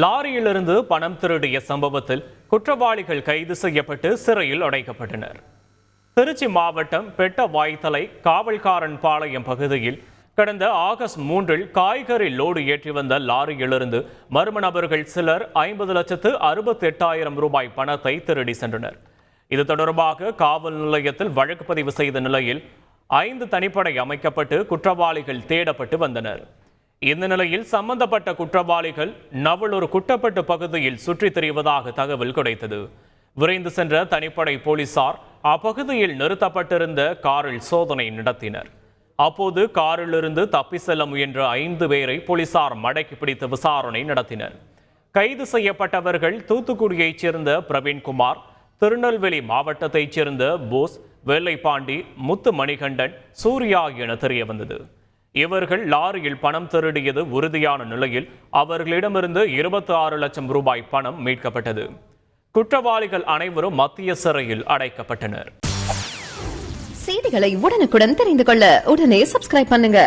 லாரியிலிருந்து பணம் திருடிய சம்பவத்தில் குற்றவாளிகள் கைது செய்யப்பட்டு சிறையில் அடைக்கப்பட்டனர். திருச்சி மாவட்டம் பெட்டவாய்த்தலை காவல்காரன் பாளையம் பகுதியில் கடந்த ஆகஸ்ட் 3 காய்கறி லோடு ஏற்றி வந்த லாரியிலிருந்து மர்ம நபர்கள் சிலர் 50,68,000 ரூபாய் பணத்தை திருடி சென்றனர். இது தொடர்பாக காவல் நிலையத்தில் வழக்கு பதிவு செய்த நிலையில் 5 தனிப்படை அமைக்கப்பட்டு குற்றவாளிகள் தேடப்பட்டு வந்தனர். இந்த நிலையில் சம்பந்தப்பட்ட குற்றவாளிகள் நவலூர் குட்டப்பட்டு பகுதியில் சுற்றித் திரிவதாக தகவல் கிடைத்தது. விரைந்து சென்ற தனிப்படை போலீசார் அப்பகுதியில் நிறுத்தப்பட்டிருந்த காரில் சோதனை நடத்தினர். அப்போது காரிலிருந்து தப்பி செல்ல முயன்ற 5 பேரை போலீசார் மடக்கி பிடித்து விசாரணை நடத்தினர். கைது செய்யப்பட்டவர்கள் தூத்துக்குடியைச் சேர்ந்த பிரவீன்குமார், திருநெல்வேலி மாவட்டத்தைச் சேர்ந்த போஸ், வெள்ளைப்பாண்டி, முத்து மணிகண்டன், சூர்யா என தெரியவந்தது. இவர்கள் லாரியில் பணம் திருடியது உறுதியான நிலையில் அவர்களிடமிருந்து 26 லட்சம் ரூபாய் பணம் மீட்கப்பட்டது. குற்றவாளிகள் அனைவரும் மத்திய சிறையில் அடைக்கப்பட்டனர். செய்திகளை உடனுக்குடன் தெரிந்து கொள்ள உடனே சப்ஸ்கிரைப் பண்ணுங்க.